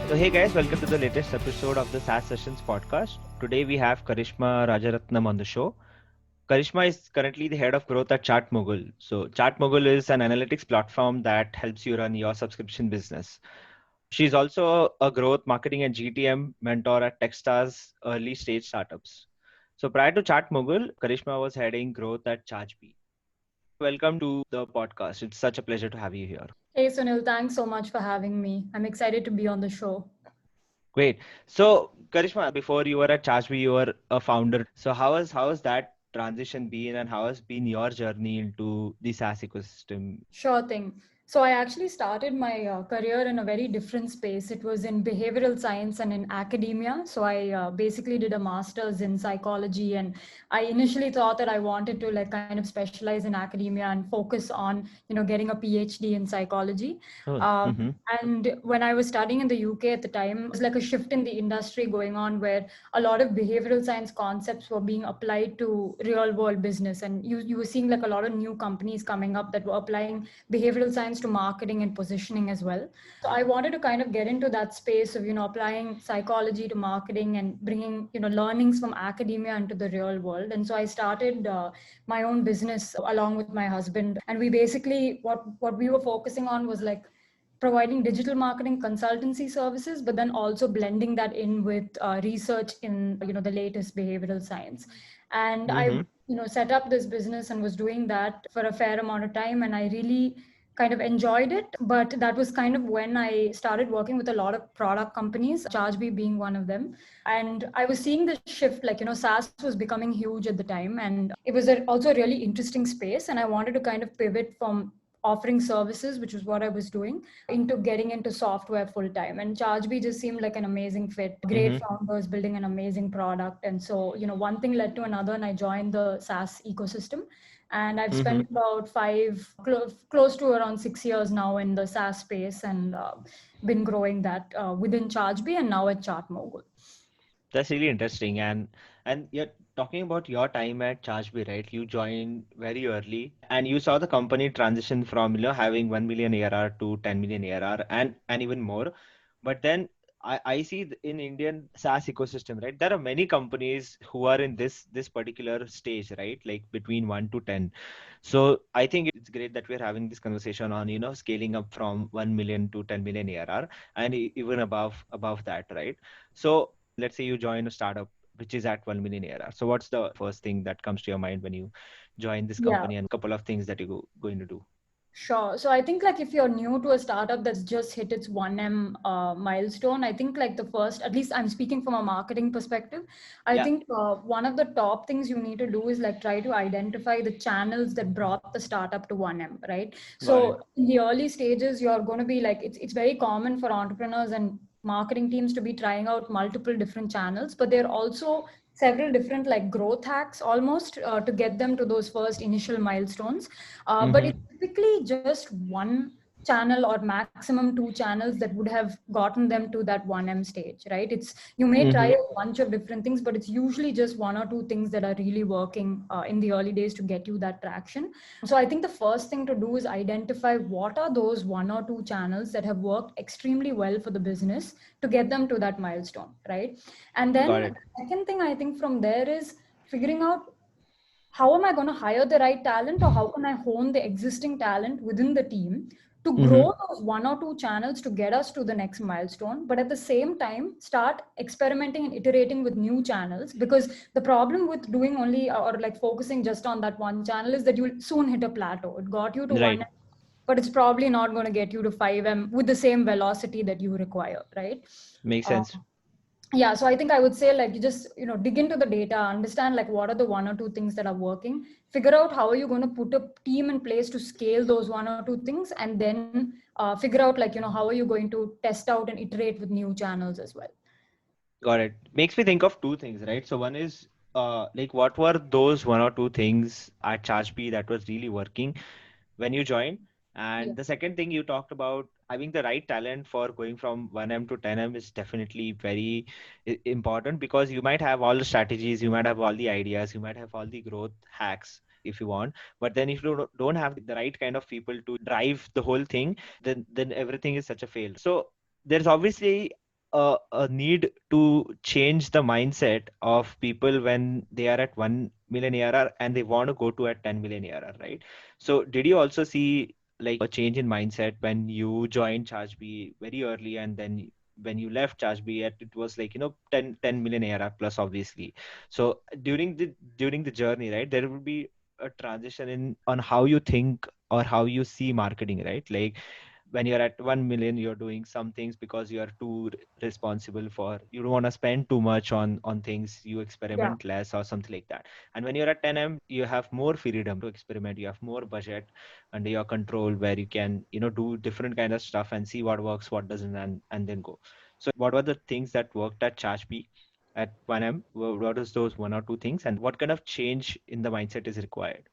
So hey guys, welcome to the latest episode of the SaaS Sessions podcast. Today we have Karishma Rajaratnam on the show. Karishma is currently the head of growth at ChartMogul. So ChartMogul is an analytics platform that helps you run your subscription business. She's also a growth marketing and GTM mentor at Techstars early stage startups. So prior to ChartMogul, Karishma was heading growth at Chargebee. Welcome to the podcast. It's such a pleasure to have you here. Hey Sunil, thanks so much for having me. I'm excited to be on the show. Great. So, Karishma, before you were at Chargebee, you were a founder. So, how has that transition been, and how has been your journey into the SaaS ecosystem? Sure thing. So I actually started my career in a very different space. It was in behavioral science and in academia. So I basically did a master's in psychology, and I initially thought that I wanted to like kind of specialize in academia and focus on getting a PhD in psychology. Oh, Um, mm-hmm. and when I was studying in the UK at the time, it was like a shift in the industry going on where a lot of behavioral science concepts were being applied to real world business, and you were seeing like a lot of new companies coming up that were applying behavioral science to marketing and positioning as well. So I wanted to kind of get into that space of applying psychology to marketing and bringing learnings from academia into the real world. And so I started my own business along with my husband, and we basically what we were focusing on was like providing digital marketing consultancy services, but then also blending that in with research in the latest behavioral science. And I Mm-hmm. set up this business and was doing that for a fair amount of time, and I really kind of enjoyed it. But that was kind of when I started working with a lot of product companies, Chargebee being one of them. And I was seeing the shift, like SaaS was becoming huge at the time, and it was also a really interesting space, and I wanted to kind of pivot from offering services, which was what I was doing, into getting into software full time. And Chargebee just seemed like an amazing fit. Great Mm-hmm. founders building an amazing product. And so, one thing led to another, and I joined the SaaS ecosystem. And I've Mm-hmm. spent about close to around 6 years now in the SaaS space, and been growing that within Chargebee and now at ChartMogul. That's really interesting. And you're talking about your time at Chargebee, right? You joined very early, and you saw the company transition from having 1 million ARR to 10 million ARR and even more. But then I see in Indian SaaS ecosystem, right? There are many companies who are in this particular stage, right? Like between 1 to 10. So I think it's great that we're having this conversation on scaling up from 1 million to 10 million ARR and even above that, right? So let's say you join a startup which is at 1 million ARR. So what's the first thing that comes to your mind when you join this Yeah. company, and a couple of things that you going to do? Sure. So I think like if you're new to a startup that's just hit its 1M milestone, I think like the first, at least I'm speaking from a marketing perspective, I Yeah, think one of the top things you need to do is like try to identify the channels that brought the startup to 1M, right? got it. So in the early stages, you're going to be like, it's very common for entrepreneurs and marketing teams to be trying out multiple different channels, but they're also several different like growth hacks almost to get them to those first initial milestones. But Mm-hmm. it's typically just one channel or maximum two channels that would have gotten them to that 1M stage, right? It's you may try Mm-hmm. a bunch of different things, but it's usually just one or two things that are really working in the early days to get you that traction. So I think the first thing to do is identify what are those one or two channels that have worked extremely well for the business to get them to that milestone, right? And Got then it. second thing I think from there is figuring out how am I going to hire the right talent, or how can I hone the existing talent within the team to Mm-hmm. grow those one or two channels to get us to the next milestone, but at the same time start experimenting and iterating with new channels. Because the problem with doing only or like focusing just on that one channel is that you'll soon hit a plateau. It got you to Right. 1M, but it's probably not going to get you to 5M with the same velocity that you require, right? Makes Uh, sense. yeah, so I think I would say like you just dig into the data, understand like what are the one or two things that are working, figure out how are you going to put a team in place to scale those one or two things, and then figure out like how are you going to test out and iterate with new channels as well. Got it. Makes me think of two things, right? So one is like what were those one or two things at Chargebee that was really working when you joined? Yeah. And the second thing you talked about having the right talent for going from 1M to 10M is definitely very important, because you might have all the strategies, you might have all the ideas, you might have all the growth hacks if you want, but then if you don't have the right kind of people to drive the whole thing, then everything is such a fail. So there's obviously a need to change the mindset of people when they are at 1 million ARR and they want to go to at 10 million ARR, right? So did you also see like a change in mindset when you joined Chargebee very early, and then when you left Chargebee, it was like, 10 million ARR plus, obviously. So during the journey, right, there will be a transition in on how you think or how you see marketing, right? Like when you're at 1 million, you're doing some things because you are too responsible for, you don't want to spend too much on things, you Yeah. experiment less or something like that. And when you're at 10M, you have more freedom to experiment, you have more budget under your control, where you can, do different kind of stuff and see what works, what doesn't, and then go. So what were the things that worked at Chargebee at 1M? What is those one or two things, and what kind of change in the mindset is required?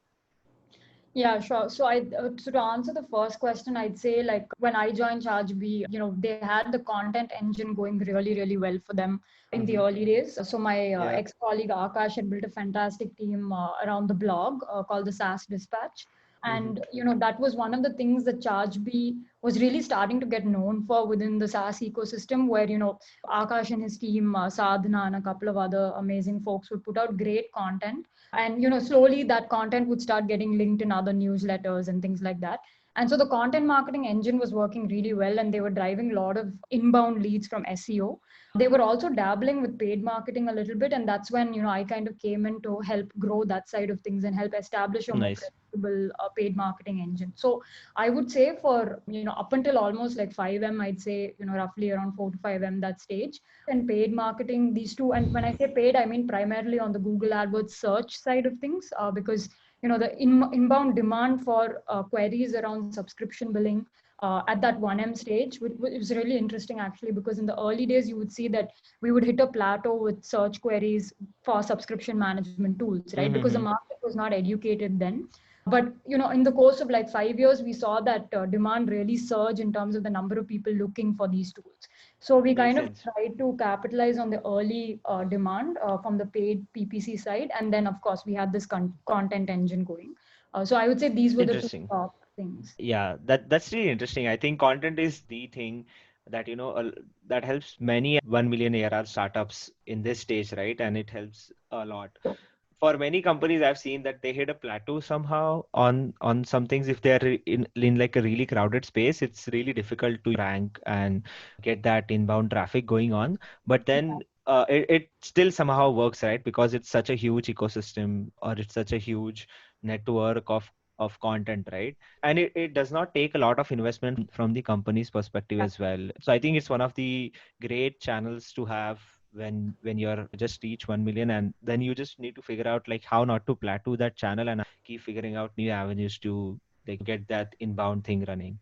Yeah, sure. So to answer the first question, I'd say like when I joined Chargebee, they had the content engine going really, really well for them in the Mm-hmm. early days. So my Yeah. ex-colleague Akash had built a fantastic team around the blog called the SaaS Dispatch. Mm-hmm. And, that was one of the things that Chargebee was really starting to get known for within the SaaS ecosystem, where, Akash and his team, Sadhana and a couple of other amazing folks would put out great content, and slowly that content would start getting linked in other newsletters and things like that. And so the content marketing engine was working really well, and they were driving a lot of inbound leads from SEO. They were also dabbling with paid marketing a little bit, and that's when I kind of came in to help grow that side of things and help establish a more Nice. predictable paid marketing engine. So I would say for up until almost like 5M, I'd say roughly around 4 to 5M, that stage, and paid marketing, these two. And when I say paid, I mean primarily on the Google AdWords search side of things, because the inbound demand for queries around subscription billing at that 1M stage, which was really interesting actually, because in the early days you would see that we would hit a plateau with search queries for subscription management tools, right? Because the Mm-hmm. market was not educated then. But in the course of like 5 years, we saw that demand really surge in terms of the number of people looking for these tools. So we Makes kind of sense. tried to capitalize on the early demand from the paid PPC side, and then of course we had this content engine going. So I would say these were the two Interesting. top things. Yeah, that's really interesting. I think content is the thing that that helps many 1 million ARR startups in this stage, right? And it helps a lot. For many companies, I've seen that they hit a plateau somehow on some things. If they're in like a really crowded space, it's really difficult to rank and get that inbound traffic going on. But then it still somehow works, right? Because it's such a huge ecosystem, or it's such a huge network of content, right? And it does not take a lot of investment from the company's perspective Yeah. as well. So I think it's one of the great channels to have when you're just reach 1 million, and then you just need to figure out like how not to plateau that channel and keep figuring out new avenues to like get that inbound thing running.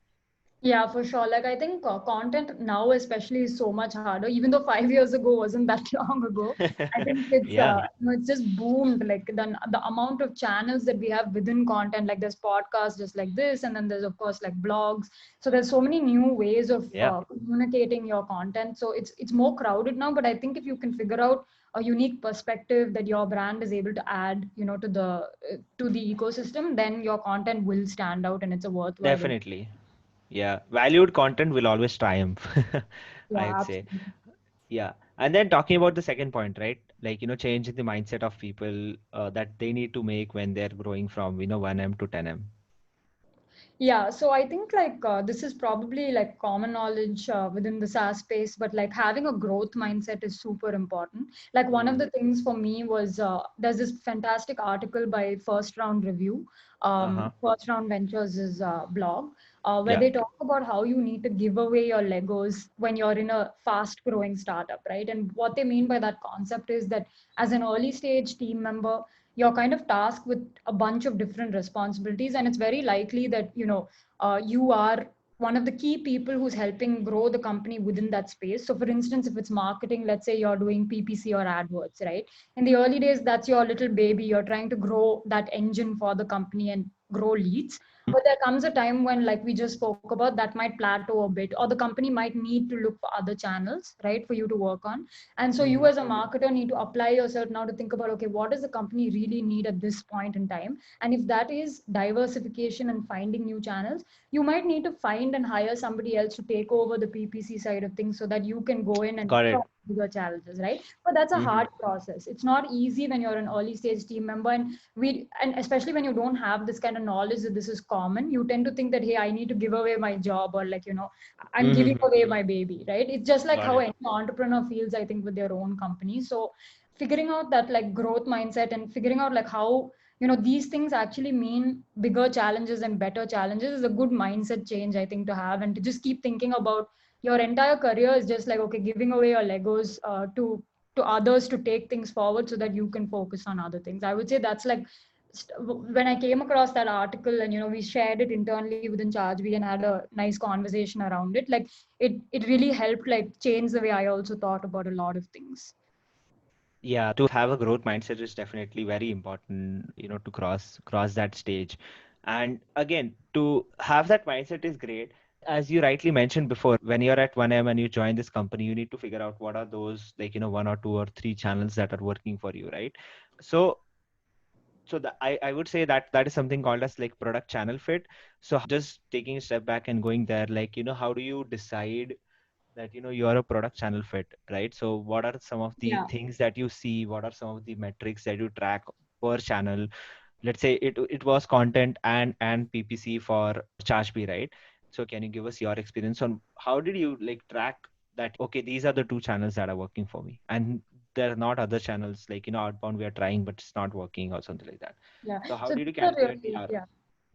Yeah, for sure. Like I think content now especially is so much harder, even though 5 years ago wasn't that long ago. I think it's Yeah, it's just boomed. Like the amount of channels that we have within content, like there's podcasts just like this, and then there's of course like blogs. So there's so many new ways of yeah, communicating your content. So it's more crowded now. But I think if you can figure out a unique perspective that your brand is able to add, to the ecosystem, then your content will stand out and it's a worthwhile. definitely. Yeah, valued content will always triumph, Yeah, I'd say. absolutely. Yeah. And then talking about the second point, right? Like, changing the mindset of people that they need to make when they're growing from, 1M to 10M. Yeah, so I think like this is probably like common knowledge within the SaaS space, but like having a growth mindset is super important. Like one of Hmm. the things for me was there's this fantastic article by First Round Review, Uh-huh. First Round Ventures' blog, where Yeah, they talk about how you need to give away your Legos when you're in a fast growing startup, right? And what they mean by that concept is that as an early stage team member, you're kind of tasked with a bunch of different responsibilities, and it's very likely that you are one of the key people who's helping grow the company within that space. So for instance, if it's marketing, let's say you're doing PPC or AdWords, right? In the early days, that's your little baby, you're trying to grow that engine for the company and grow leads. Mm-hmm. But there comes a time when, like we just spoke about, that might plateau a bit, or the company might need to look for other channels, right, for you to work on. And so you Mm-hmm. as a marketer need to apply yourself now to think about, okay, what does the company really need at this point in time? And if that is diversification and finding new channels, you might need to find and hire somebody else to take over the PPC side of things so that you can go in and Got it. solve bigger challenges, right? But that's a Mm-hmm. hard process. It's not easy when you're an early stage team member, and especially when you don't have this kind of knowledge that this is common, you tend to think that, hey, I need to give away my job, or like, I'm giving Mm-hmm. away my baby, right? It's just like Got how it. any entrepreneur feels, I think, with their own company. So figuring out that like growth mindset and figuring out like how these things actually mean bigger challenges and better challenges is a good mindset change, I think, to have, and to just keep thinking about your entire career is just like, okay, giving away your Legos to others to take things forward so that you can focus on other things. I would say that's like when I came across that article, and we shared it internally within Chargebee and had a nice conversation around it, like it really helped like change the way I also thought about a lot of things. Yeah, to have a growth mindset is definitely very important, to cross that stage. And again, to have that mindset is great. As you rightly mentioned before, when you're at 1M and you join this company, you need to figure out what are those, like, one or two or three channels that are working for you, right? So I would say that that is something called as like product channel fit. So just taking a step back and going there, like, how do you decide that you're a product channel fit, right? So what are some of the Yeah. things that you see? What are some of the metrics that you track per channel? Let's say it was content and PPC for Chargebee, right? So can you give us your experience on how did you like track that? Okay, these are the two channels that are working for me, and there are not other channels like outbound we are trying but it's not working or something like that. Yeah. So how So did you these are calculate the really, R? yeah.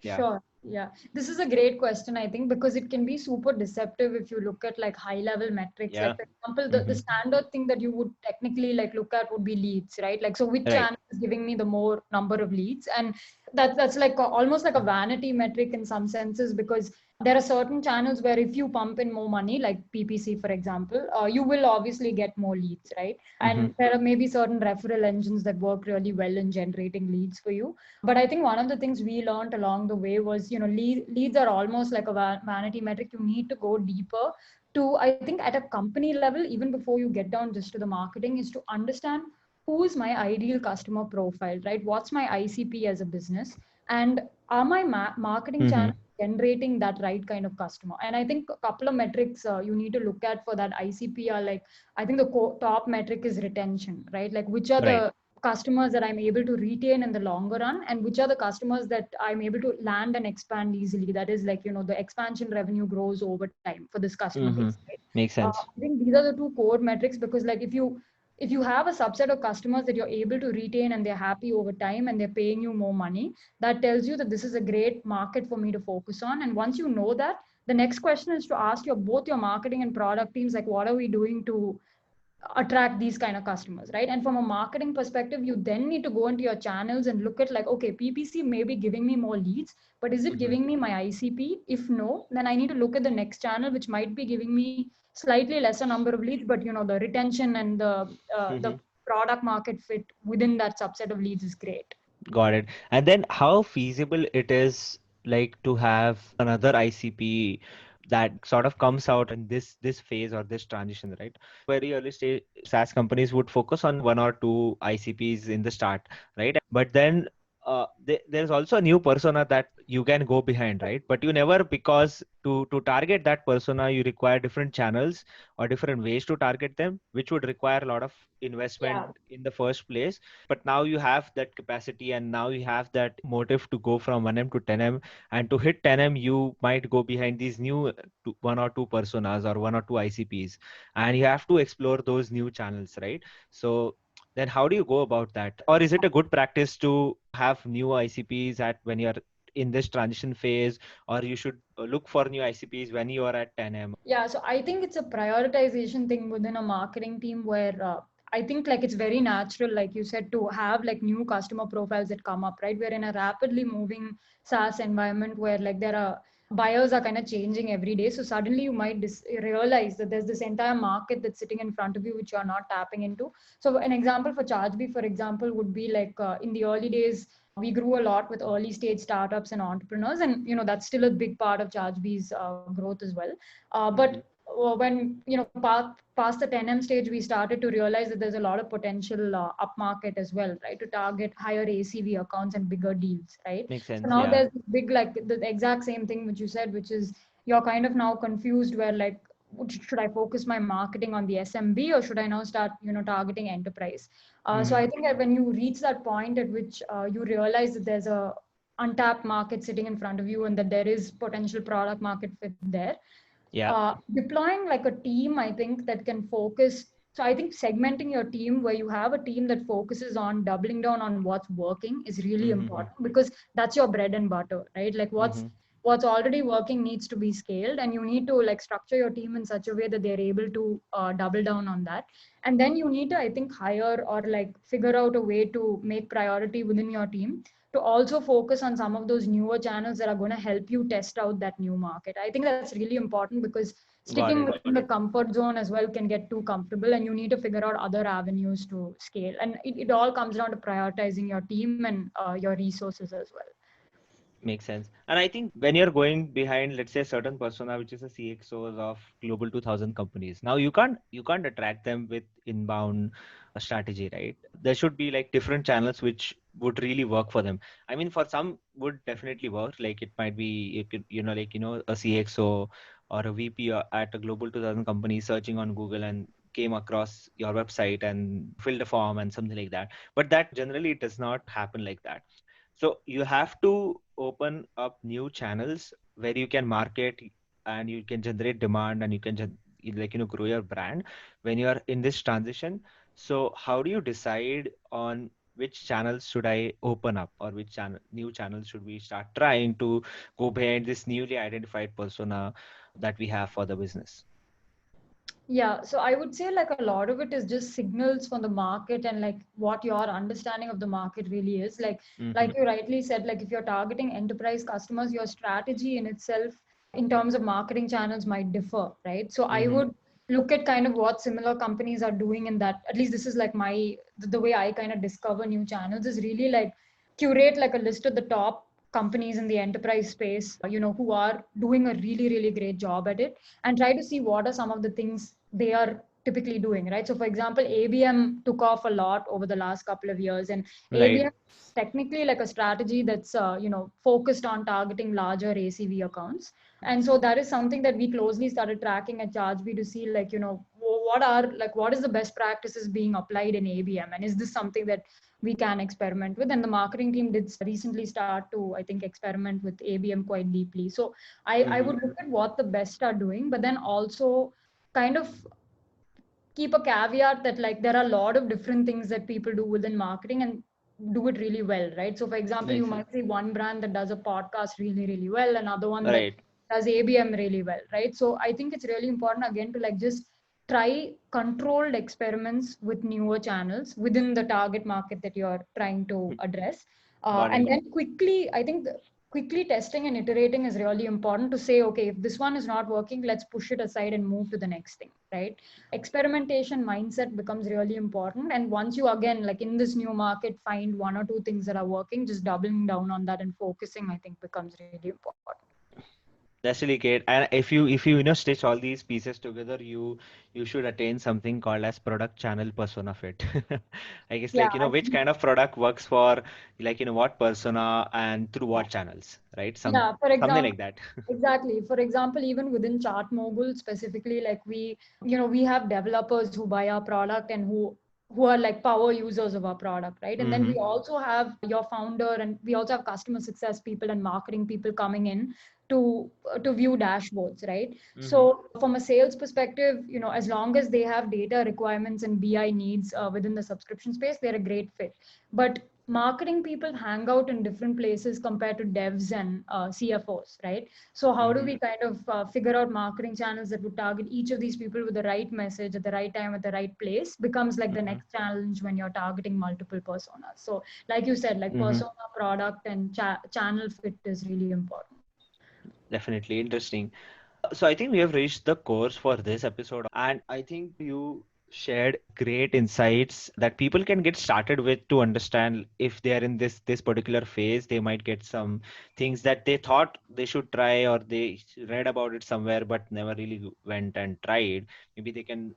Yeah, Sure. Yeah. This is a great question, I think, because it can be super deceptive if you look at like high level metrics. Like, yeah. for example, the Mm-hmm. standard thing that you would technically like look at would be leads, right? Like, so which Right. channel is giving me the more number of leads? And that's like almost like a vanity metric in some senses, because there are certain channels where if you pump in more money, like PPC, for example, you will obviously get more leads, right? Mm-hmm. And there are maybe certain referral engines that work really well in generating leads for you. But I think one of the things we learned along the way was, leads are almost like a vanity metric. You need to go deeper to, I think, at a company level, even before you get down just to the marketing, is to understand who is my ideal customer profile, right? What's my ICP as a business? And are my marketing Mm-hmm. channels generating that right kind of customer? And I think a couple of metrics you need to look at for that ICP are like, I think the top metric is retention, right? Like, which are Right. the customers that I'm able to retain in the longer run, and which are the customers that I'm able to land and expand easily. That is like, the expansion revenue grows over time for this customer base, Mm-hmm. right? Makes sense. I think these are the two core metrics, because like if you have a subset of customers that you're able to retain and they're happy over time and they're paying you more money, that tells you that this is a great market for me to focus on. And once you know that, the next question is to ask both your marketing and product teams, like, what are we doing to attract these kind of customers, right? And from a marketing perspective, you then need to go into your channels and look at like, okay, PPC may be giving me more leads, but is it Mm-hmm. giving me my ICP? If no, then I need to look at the next channel, which might be giving me slightly lesser number of leads, but the retention and the Mm-hmm. product market fit within that subset of leads is great. Got it. And then how feasible it is like to have another ICP that sort of comes out in this phase or this transition, right? Very early stage SaaS companies would focus on one or two ICPs in the start, right? But then there's also a new persona that you can go behind, right? But you never, because to target that persona, you require different channels or different ways to target them, which would require a lot of investment Yeah. in the first place. But now you have that capacity and now you have that motive to go from 1M to 10M, and to hit 10M you might go behind these new one or two personas or one or two ICPs, and you have to explore those new channels, right? So then how do you go about that? Or is it a good practice to have new ICPs at when you're in this transition phase, or you should look for new ICPs when you are at 10M? Yeah, so I think it's a prioritization thing within a marketing team where I think like it's very natural, like you said, to have like new customer profiles that come up, right? We're in a rapidly moving SaaS environment where like there are buyers are kind of changing every day. So suddenly you might realize that there's this entire market that's sitting in front of you, which you're not tapping into. So an example for Chargebee, for example, would be like in the early days, we grew a lot with early stage startups and entrepreneurs. And, that's still a big part of Chargebee's growth as well. But Hmm. when, past the 10M stage, we started to realize that there's a lot of potential upmarket as well, right? To target higher ACV accounts and bigger deals, right? Makes So sense. now Yeah. there's this big, like the exact same thing which you said, which is you're kind of now confused where like, should I focus my marketing on the SMB or should I now start, targeting enterprise? So Hmm. I think that when you reach that point at which you realize that there's a untapped market sitting in front of you and that there is potential product market fit there, Yeah. deploying like a team, I think that can focus. So I think segmenting your team where you have a team that focuses on doubling down on what's working is really Hmm. important, because that's your bread and butter, right? Like what's Hmm. what's already working needs to be scaled, and you need to like structure your team in such a way that they're able to double down on that. And then you need to, I think, hire or like figure out a way to make priority within your team to also focus on some of those newer channels that are going to help you test out that new market. I think that's really important, because Got sticking it. within the comfort zone as well can get too comfortable, and you need to figure out other avenues to scale. And it all comes down to prioritizing your team and your resources as well. Makes sense. And I think when you're going behind, let's say, a certain persona, which is a CXOs of global 2000 companies, now you can't attract them with inbound strategy, right? There should be like different channels which would really work for them. I mean, for some would definitely work. Like it might be like a CXO or a VP at a global 2000 company searching on Google and came across your website and filled a form and something like that. But that generally it does not happen like that. So you have to open up new channels where you can market and you can generate demand and you can grow your brand when you are in this transition. So how do you decide on which channels should I open up or which new channels should we start trying to go behind this newly identified persona that we have for the business? Yeah, so I would say like a lot of it is just signals from the market and like what your understanding of the market really is. Like Mm-hmm. you rightly said, like if you're targeting enterprise customers, your strategy in itself in terms of marketing channels might differ, right? So I Mm-hmm. would look at kind of what similar companies are doing in that. At least this is like the way I kind of discover new channels is really like curate like a list of the top companies in the enterprise space, who are doing a really, really great job at it, and try to see what are some of the things they are typically doing, right? So for example, ABM took off a lot over the last couple of years, and Right. ABM is technically like a strategy that's focused on targeting larger ACV accounts. And so that is something that we closely started tracking at Chargebee to see like, what is the best practices being applied in ABM, and is this something that we can experiment with? And the marketing team did recently start to, I think, experiment with ABM quite deeply. So I Mm-hmm. would look at what the best are doing, but then also kind of keep a caveat that like there are a lot of different things that people do within marketing and do it really well, right? So for example, I you see. might see one brand that does a podcast really, really well, another one that Right. does ABM really well, right? So I think it's really important again to like just try controlled experiments with newer channels within the target market that you're trying to address. Got And it. then quickly testing and iterating is really important to say, okay, if this one is not working, let's push it aside and move to the next thing, right? Experimentation mindset becomes really important. And once you again, like in this new market, find one or two things that are working, just doubling down on that and focusing, I think, becomes really important. That's really great. And if you stitch all these pieces together, you should attain something called as product channel persona fit. I guess Yeah, like which kind of product works for like what persona and through what channels, right? yeah, for Something example, like that. exactly. For example, even within ChartMogul specifically, like we have developers who buy our product and who are like power users of our product, right? And then Mm-hmm. we also have your founder, and we also have customer success people and marketing people coming in to view dashboards, right? Mm-hmm. So from a sales perspective, as long as they have data requirements and BI needs within the subscription space, they're a great fit. But marketing people hang out in different places compared to devs and CFOs, right? So how do Mm-hmm. we kind of figure out marketing channels that would target each of these people with the right message at the right time at the right place becomes like the Mm-hmm. next challenge when you're targeting multiple personas. So like you said, like Mm-hmm. persona, product, and channel fit is really important. Definitely interesting. So I think we have reached the course for this episode, and I think you shared great insights that people can get started with to understand if they are in this particular phase, they might get some things that they thought they should try or they read about it somewhere but never really went and tried. Maybe they can,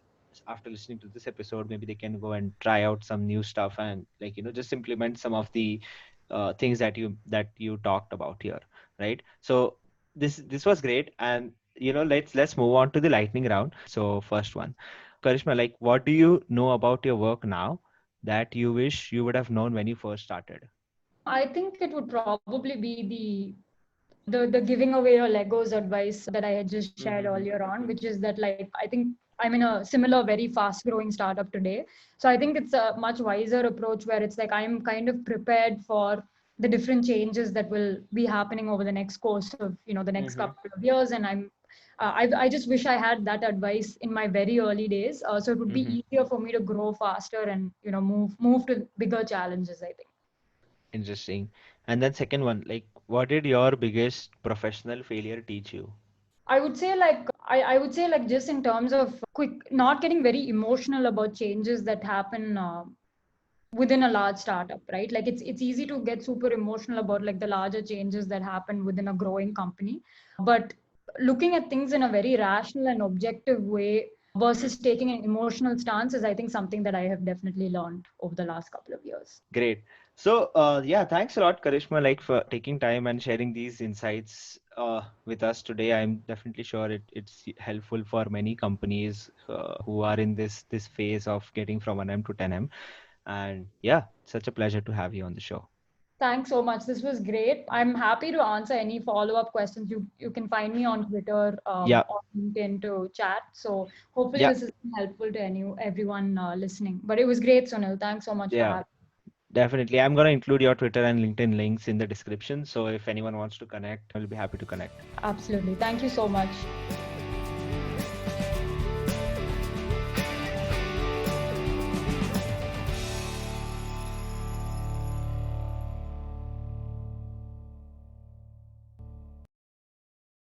after listening to this episode, maybe they can go and try out some new stuff and like just implement some of the things that you talked about here, right? So this was great, and let's move on to the lightning round. So first one, Karishma, like what do you know about your work now that you wish you would have known when you first started? I think it would probably be the giving away your Legos advice that I had just shared Mm-hmm. earlier on, which is that like I think I'm in a similar very fast growing startup today. So I think it's a much wiser approach where it's like I'm kind of prepared for the different changes that will be happening over the next course of the next Mm-hmm. couple of years, and I just wish I had that advice in my very early days, so it would be Mm-hmm. easier for me to grow faster and move to bigger challenges, I think. Interesting. And then second one, like what did your biggest professional failure teach you? I would say like just in terms of quick not getting very emotional about changes that happen within a large startup, right? Like it's easy to get super emotional about like the larger changes that happen within a growing company, but looking at things in a very rational and objective way versus taking an emotional stance is, I think, something that I have definitely learned over the last couple of years. Great. So, yeah, thanks a lot, Karishma, like for taking time and sharing these insights with us today. I'm definitely sure it's helpful for many companies who are in this phase of getting from 1M to 10M. And yeah, such a pleasure to have you on the show. Thanks so much. This was great. I'm happy to answer any follow-up questions. You can find me on Twitter Yeah, or LinkedIn to chat. So hopefully yeah, this is helpful to everyone listening. But it was great, Sunil. Thanks so much for yeah, having me. definitely. I'm going to include your Twitter and LinkedIn links in the description. So if anyone wants to connect, I'll be happy to connect. Absolutely. Thank you so much.